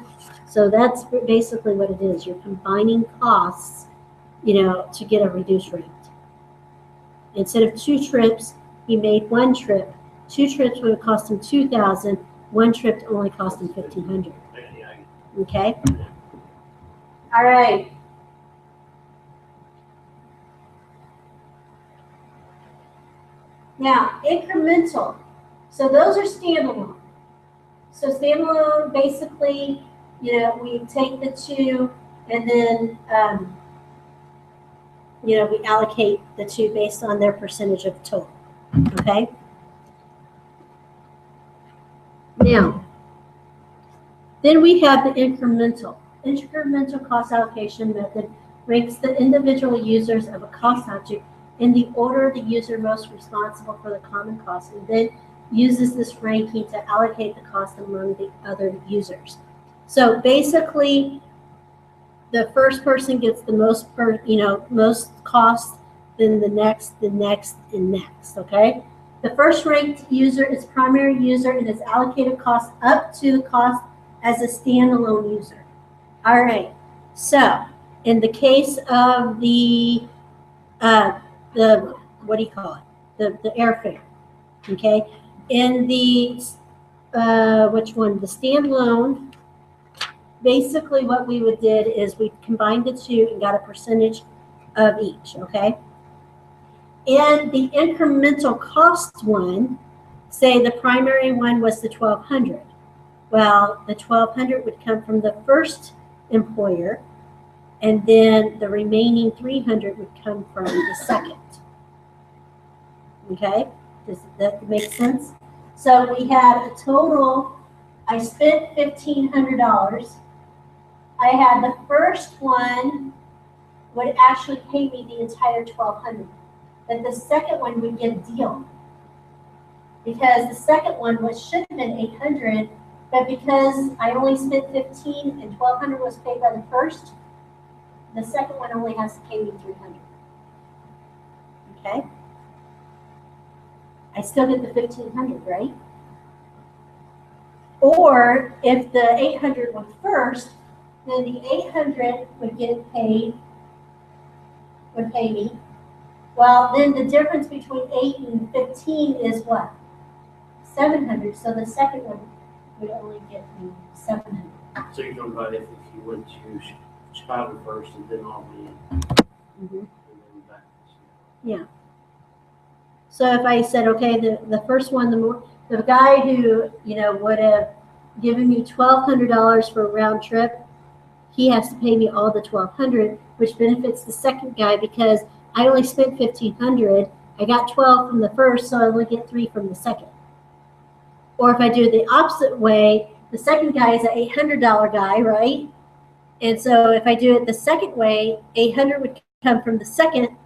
Speaker 1: So that's basically what it is. You're combining costs, to get a reduced rate. Instead of 2 trips, he made 1 trip. 2 trips would have cost him $2,000. 1 trip only cost him $1,500. Okay? All right. Now, incremental. So those are standalone. So standalone, basically, we take the 2 and then, we allocate the 2 based on their percentage of total. Okay? Now, then we have the incremental. Incremental cost allocation method ranks the individual users of a cost object in the order of the user most responsible for the common cost, and then uses this ranking to allocate the cost among the other users. So basically, the first person gets the most most cost, then the next, and next, okay? The first ranked user is primary user and is allocated cost up to the cost as a standalone user. All right, so in the case of the what do you call it? The airfare, okay? In the, which one? The standalone, basically what we did is we combined the 2 and got a percentage of each, okay? And the incremental cost one, say the primary one was the $1,200. Well, the $1,200 would come from the first employer, and then the remaining $300 would come from the second. Okay, does that make sense? So we had a total, I spent $1,500. I had the first one would actually pay me the entire $1,200. But the second one would get a deal. Because the second one should have been $800, but because I only spent $1,500 and $1,200 was paid by the first, the second one only has to pay me $300. Okay? I still get the $1,500, right? Or if the $800 was first, then the $800 would pay me. Well, then the difference between 8 and 15 is what? $700. So the second one would only get me $700.
Speaker 2: So you're talking about if you went to Chicago first and then Albany and
Speaker 1: Mhm.
Speaker 2: then back.
Speaker 1: Yeah. So if I said, okay, the first one, the guy who, would have given me $1,200 for a round trip, he has to pay me all the $1,200, which benefits the second guy because I only spent $1,500. I got 12 from the first, so I only get 3 from the second. Or if I do it the opposite way, the second guy is an $800 guy, right? And so if I do it the second way, 800 would come from the second,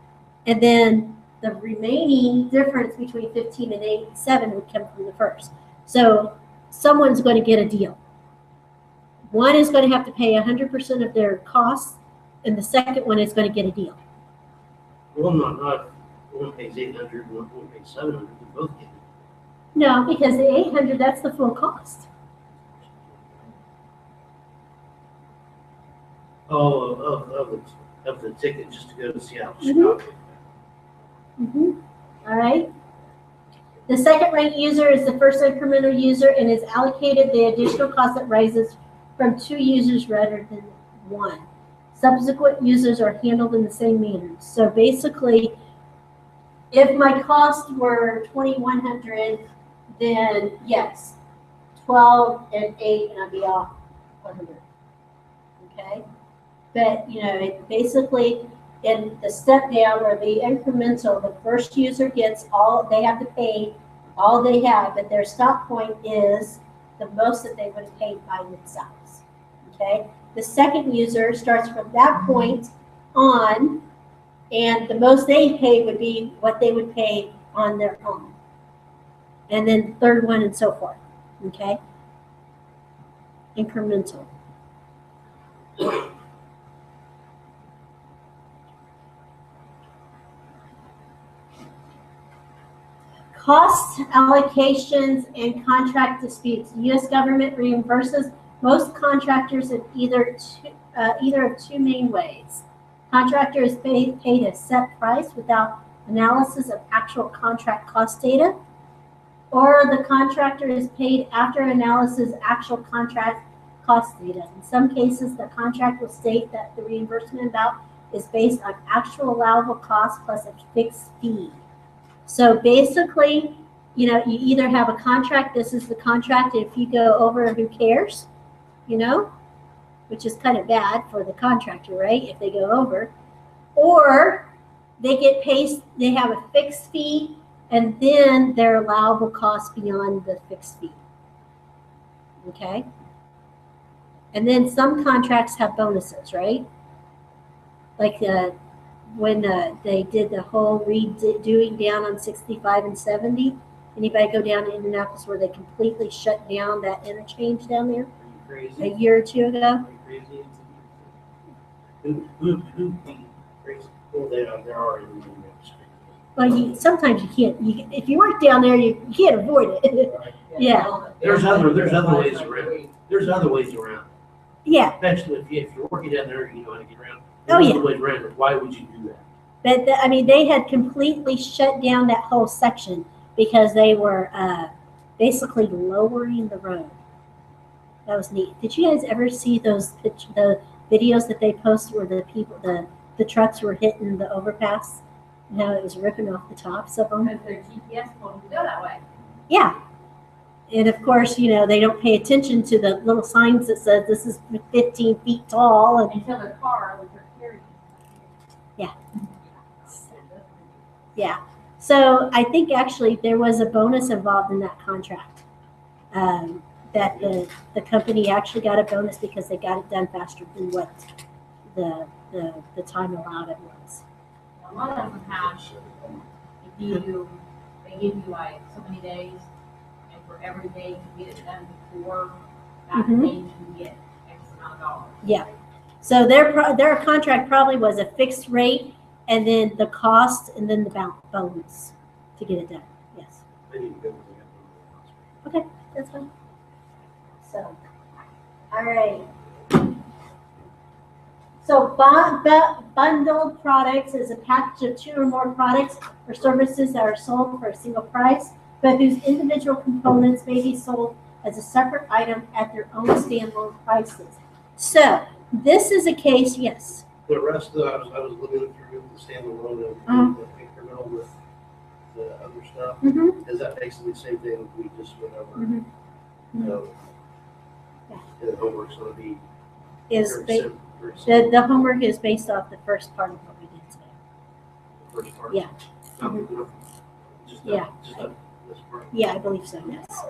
Speaker 1: and then the remaining difference between 15 and 7 would come from the first. So someone's going to get a deal. One is going to have to pay 100% of their costs, and the second one is going to get a deal.
Speaker 2: Well, not one pays 800 and one pays 700. We both get it.
Speaker 1: No, because the 800, that's the full cost.
Speaker 2: Oh, of the ticket just to go to Seattle,
Speaker 1: Mhm.
Speaker 2: Chicago.
Speaker 1: All right. The second ranked user is the first incremental user and is allocated the additional cost that rises from 2 users rather than 1. Subsequent users are handled in the same manner. So basically, if my costs were $2,100, then yes, 12 and 8, and I'd be off 100. Okay? But, it basically, in the step down or the incremental, the first user gets they have to pay all they have, but their stop point is the most that they would have paid by themselves. Okay? The second user starts from that point on, and the most they pay would be what they would pay on their own. And then the third one and so forth. Okay? Incremental. Cost allocations and contract disputes. The U.S. government reimburses most contractors in either of 2 main ways. Contractor is paid a set price without analysis of actual contract cost data, or the contractor is paid after analysis of actual contract cost data. In some cases, the contract will state that the reimbursement amount is based on actual allowable cost plus a fixed fee. So basically, you either have a contract, this is the contract, if you go over, who cares? Which is kind of bad for the contractor, right? If they go over. Or they get paid, they have a fixed fee, and then their allowable cost beyond the fixed fee. Okay? And then some contracts have bonuses, right? Like when they did the whole redoing down on 65 and 70. Anybody go down to Indianapolis where they completely shut down that interchange down there a year or 2 ago?
Speaker 2: Are you crazy? Who crazy? Well, there are in the industry.
Speaker 1: Well, sometimes you can't. If you work down there, you can't avoid it. Yeah.
Speaker 2: There's other ways around. There's other ways around.
Speaker 1: Yeah.
Speaker 2: Especially if you're working down there, you know how to get around.
Speaker 1: Oh, yeah.
Speaker 2: Other ways around it. Why would you do that?
Speaker 1: But they had completely shut down that whole section because they were basically lowering the road. That was neat. Did you guys ever see the videos that they posted where the trucks were hitting the overpass? And how it was ripping off the tops of them?
Speaker 4: Because their GPS told them to go that way.
Speaker 1: Yeah. And of course, they don't pay attention to the little signs that says this is 15 feet tall.
Speaker 4: Until their car was carrying.
Speaker 1: Yeah. Yeah. So I think actually there was a bonus involved in that contract. That the company actually got a bonus because they got it done faster than what the time allowed it was.
Speaker 4: A lot of them have, they give you like so many days, and for every day you get it done before that
Speaker 1: Mhm.
Speaker 4: day you get X amount of dollars.
Speaker 1: Yeah. So their contract probably was a fixed rate, and then the cost, and then the bonus to get it done. Yes.
Speaker 2: I need to go with
Speaker 1: Okay, that's fine. So, all right. So bundled products is a package of 2 or more products or services that are sold for a single price, but whose individual components may be sold as a separate item at their own standalone prices. So this is a case, yes.
Speaker 2: The rest of I was looking through the standalone
Speaker 1: Uh-huh.
Speaker 2: and the incremental with the other stuff.
Speaker 1: Mm-hmm.
Speaker 2: Is that basically the same thing we just went over?
Speaker 1: Mm-hmm.
Speaker 2: You know,
Speaker 1: Yeah.
Speaker 2: and the homework's going to be
Speaker 1: Is
Speaker 2: very simple.
Speaker 1: the homework is based off the first part of what we did today.
Speaker 2: The first part.
Speaker 1: Yeah.
Speaker 2: Not-
Speaker 1: Mhm.
Speaker 2: not- Just
Speaker 1: Yeah.
Speaker 2: this part.
Speaker 1: Yeah, I believe so, yes.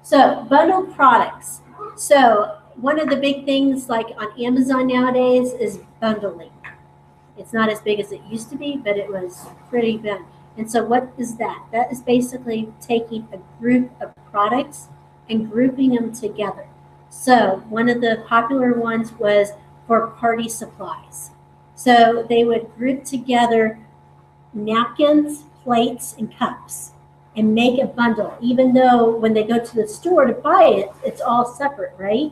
Speaker 1: So bundled products. So one of the big things like on Amazon nowadays is bundling. It's not as big as it used to be, but it was pretty big. And so what is that? That is basically taking a group of products and grouping them together. So one of the popular ones was for party supplies. So they would group together napkins, plates, and cups and make a bundle, even though when they go to the store to buy it, it's all separate, right?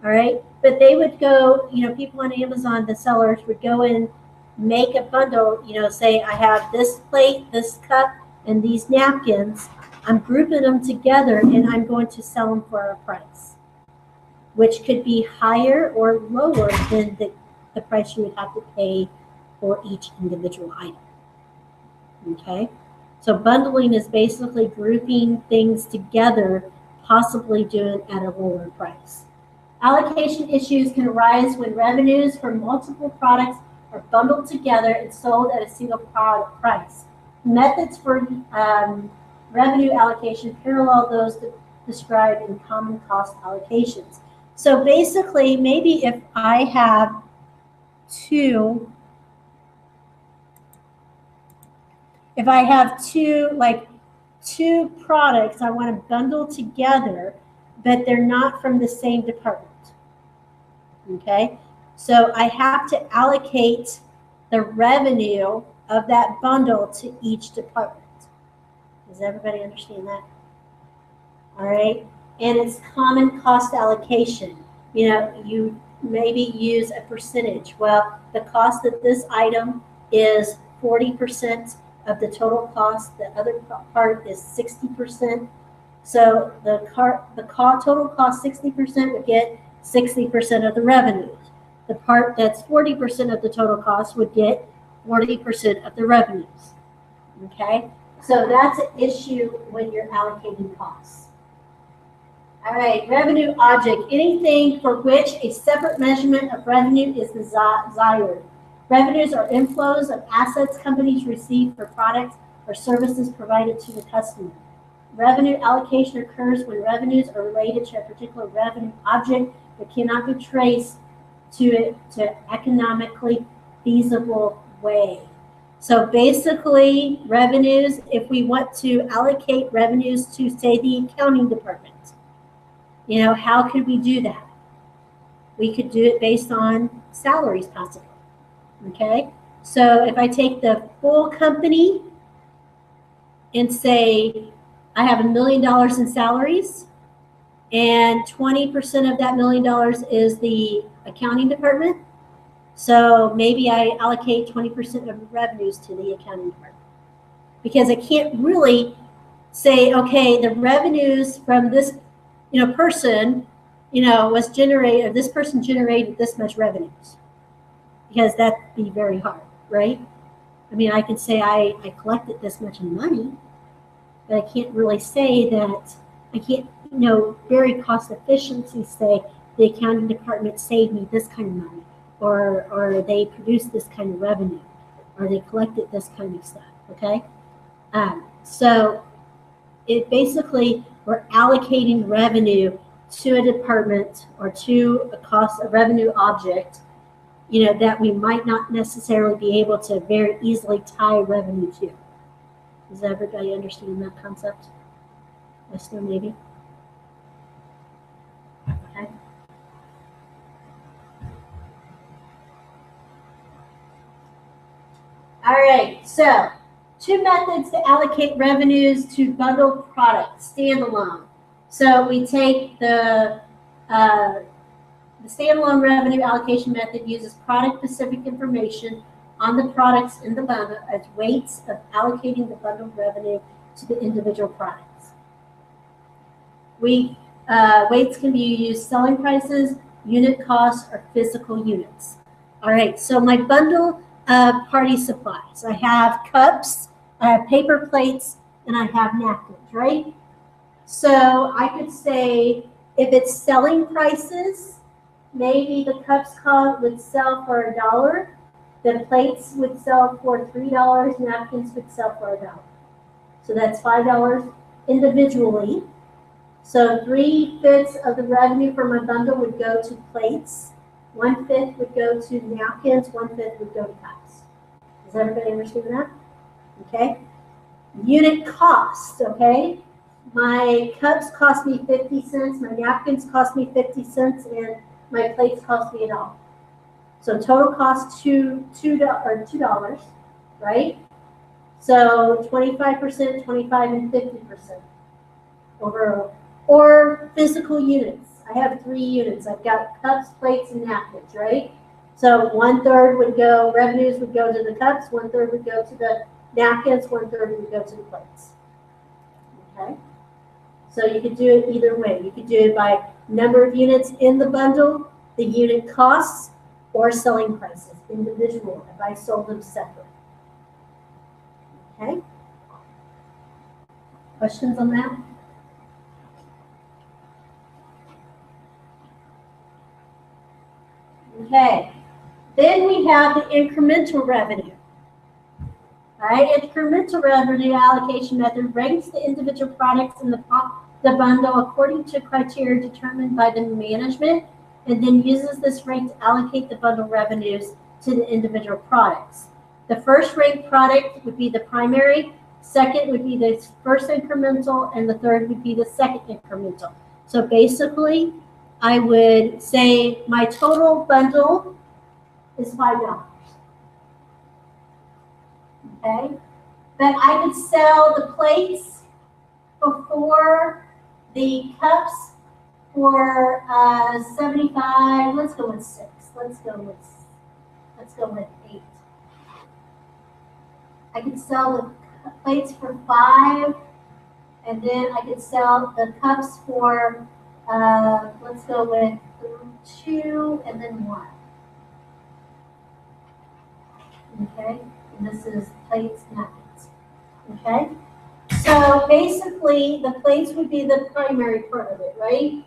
Speaker 1: All right. But they would go, people on Amazon, the sellers would go and make a bundle, say, I have this plate, this cup, and these napkins. I'm grouping them together and I'm going to sell them for a price, which could be higher or lower than the price you would have to pay for each individual item. Okay? So bundling is basically grouping things together, possibly doing at a lower price. Allocation issues can arise when revenues for multiple products are bundled together and sold at a single product price. Methods for revenue allocation parallel those described in common cost allocations. So basically, maybe if I have two products I want to bundle together, but they're not from the same department. Okay, so I have to allocate the revenue of that bundle to each department. Does everybody understand that? All right, and it's common cost allocation. You maybe use a percentage. Well, the cost of this item is 40% of the total cost. The other part is 60%. So the total cost 60% would get 60% of the revenues. The part that's 40% of the total cost would get 40% of the revenues. Okay, so that's an issue when you're allocating costs. All right, revenue object, anything for which a separate measurement of revenue is desired. Revenues are inflows of assets companies receive for products or services provided to the customer. Revenue allocation occurs when revenues are related to a particular revenue object that cannot be traced to economically feasible way. So basically, revenues, if we want to allocate revenues to, say, the accounting department, how could we do that? We could do it based on salaries, possibly. Okay, so if I take the full company and say I have $1 million in salaries, and 20% of that $1 million is the accounting department, so maybe I allocate 20% of revenues to the accounting department, because I can't really say, okay, the revenues from this person was generated, this person generated this much revenues, because that'd be very hard, right? I mean, I can say I collected this much money, but I can't really say that. I can't, very cost efficiency say the accounting department saved me this kind of money, or they produced this kind of revenue, or they collected this kind of stuff. Okay, so it basically, we're allocating revenue to a department or to a revenue object, that we might not necessarily be able to very easily tie revenue to. Does everybody understand that concept? Yes, no, maybe? Okay. All right, so 2 methods to allocate revenues to bundled products, standalone. So we take the standalone revenue allocation method uses product-specific information on the products in the bundle as weights of allocating the bundled revenue to the individual products. Weights can be used selling prices, unit costs, or physical units. All right, so my bundle of party supplies. I have cups, I have paper plates, and I have napkins, right? So I could say if it's selling prices, maybe the cups would sell for $1, the plates would sell for $3, napkins would sell for $1. So that's $5 individually. So 3/5 of the revenue for my bundle would go to plates, 1/5 would go to napkins, 1/5 would go to cups. Does everybody understand that? Okay. Unit cost, okay? My cups cost me 50 cents, my napkins cost me 50 cents, and my plates cost me $1. So total cost $2, right? So 25%, 25, and 50% overall. Or physical units. I have 3 units. I've got cups, plates, and napkins, right? So 1/3 would go, revenues would go to the cups, 1/3 would go to the napkins, 1/3 would go to the plates. Okay? So you could do it either way. You could do it by number of units in the bundle, the unit costs, or selling prices, individual, if I sold them separate. Okay? Questions on that? Okay. Then we have the incremental revenue. All right, incremental revenue allocation method ranks the individual products in the bundle according to criteria determined by the management, and then uses this rank to allocate the bundle revenues to the individual products. The first ranked product would be the primary, second would be the first incremental, and the third would be the second incremental. So basically, I would say my total bundle is $5. Okay, but I could sell the plates before the cups for 75. Let's go with 6. Let's go with 8. I could sell the plates for 5, and then I could sell the cups for let's go with 2 and then 1. Okay, and this is plates, napkins. Okay, so basically the plates would be the primary part of it, right?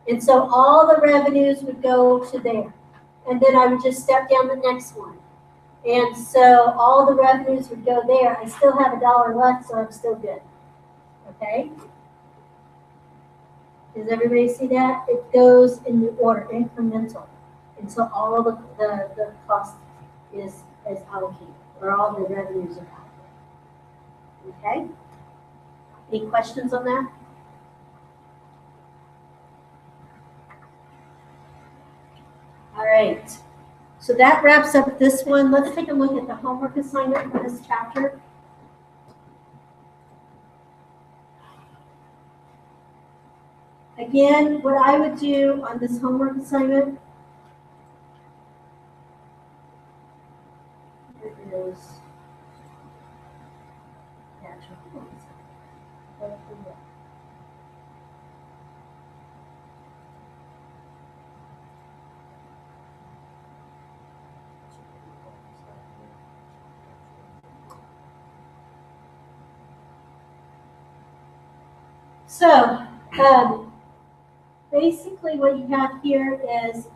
Speaker 1: And so all the revenues would go to there. And then I would just step down the next one. And so all the revenues would go there. I still have $1 left, so I'm still good. Okay? Does everybody see that? It goes in the order, incremental, until all the cost is allocated, or all the revenues are allocated. Okay? Any questions on that? All right. So that wraps up this one. Let's take a look at the homework assignment for this chapter. Again, what I would do on this homework assignment, here is the actual homework assignment. So, basically what you have here is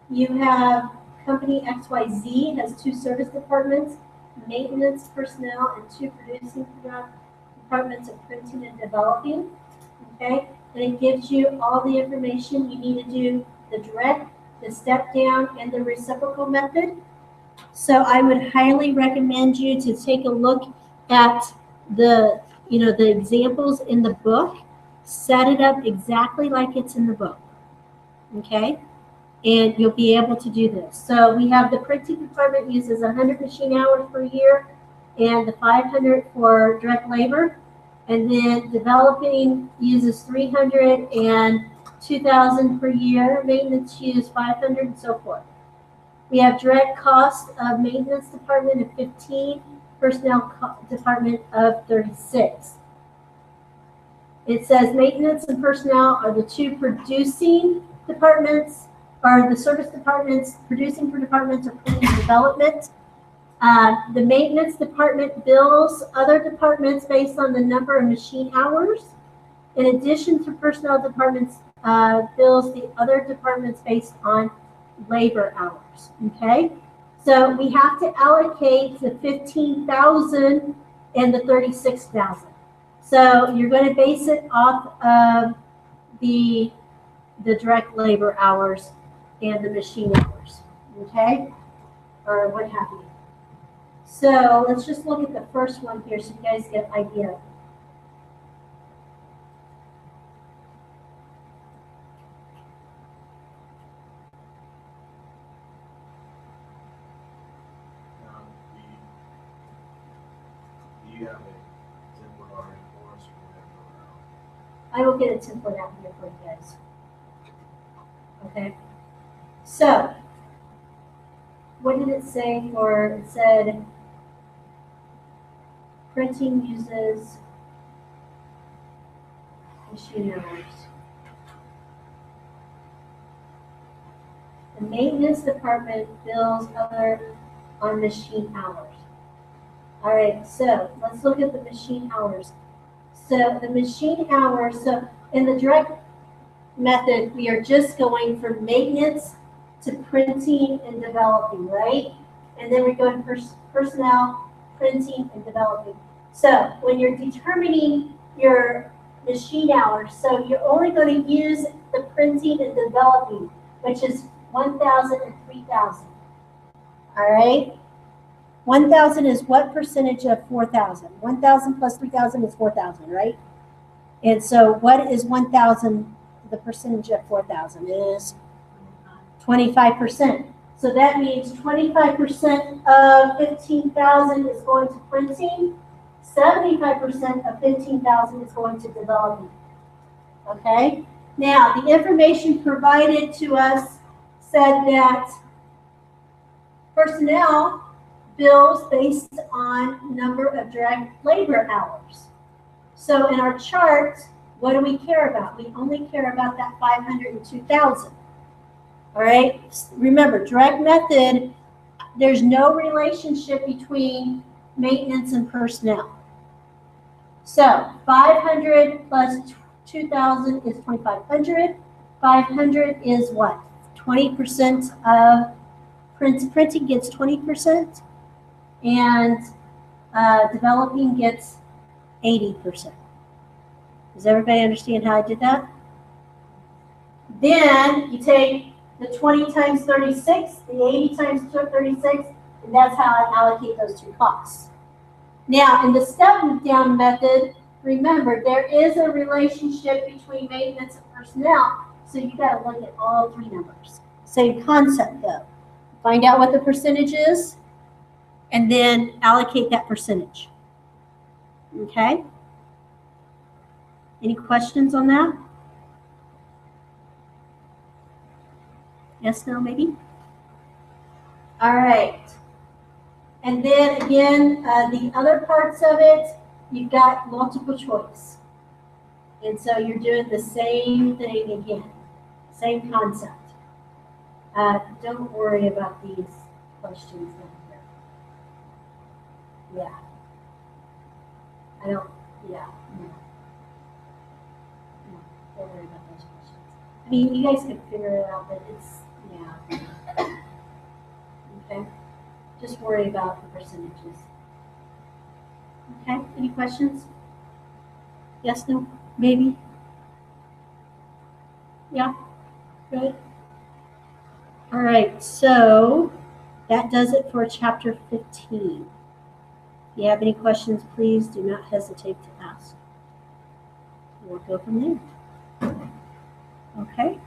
Speaker 1: you have company XYZ has 2 service departments, maintenance personnel, and 2 producing departments of printing and developing. Okay, and it gives you all the information you need to do the direct, the step down, and the reciprocal method. So I would highly recommend you to take a look at the examples in the book. Set it up exactly like it's in the book, okay? And you'll be able to do this. So we have the printing department uses 100 machine hours per year and the 500 for direct labor. And then developing uses 300 and 2,000 per year. Maintenance use 500 and so forth. We have direct cost of maintenance department of 15, personnel department of 36. It says maintenance and personnel are the two producing departments, or the service departments, producing for departments of planning and development. The maintenance department bills other departments based on the number of machine hours. In addition to personnel departments, bills the other departments based on labor hours. Okay, so we have to allocate the 15,000 and the 36,000. So you're going to base it off of the direct labor hours and the machine hours. Okay, or what have you. So let's just look at the first one here so you guys get an idea.
Speaker 3: Do you have a template already for us?
Speaker 1: I will get a template out here for you guys. Okay. So, what did it say for, it said printing uses machine hours. The maintenance department bills other on machine hours. All right, so let's look at the machine hours. So the machine hours, so in the direct method, we are just going from maintenance to printing and developing, right? And then we go to personnel, printing, and developing. So when you're determining your machine hours, so you're only going to use the printing and developing, which is 1,000 and 3,000. All right? 1,000 is what percentage of 4,000? 1,000 plus 3,000 is 4,000, right? And so what is 1,000, the percentage of 4,000? It is 25%. So that means 25% of 15,000 is going to printing, 75% of 15,000 is going to developing. Okay? Now, the information provided to us said that personnel bills based on number of direct labor hours. So in our chart, what do we care about? We only care about that 502,000. All right, remember, direct method, there's no relationship between maintenance and personnel. So 500 plus 2,000 is 2,500. 500 is what? 20% of printing gets 20%, and developing gets 80%. Does everybody understand how I did that? Then you take the 20 times 36, the 80 times 36, and that's how I allocate those two costs. Now, in the step down method, remember, there is a relationship between maintenance and personnel, so you got to look at all three numbers. Same concept, though. Find out what the percentage is, and then allocate that percentage. Okay? Any questions on that? Yes, no, maybe? All right. And then again, the other parts of it, you've got multiple choice. And so you're doing the same thing again, same concept. Don't worry about these questions down here. Yeah. No. Don't worry about those questions. I mean, you guys can figure it out, but it's, yeah. Okay. Just worry about the percentages. Okay, any questions? Yes, no, maybe? Yeah, good. All right, so that does it for chapter 15. If you have any questions, please do not hesitate to ask. We'll go from there. Okay.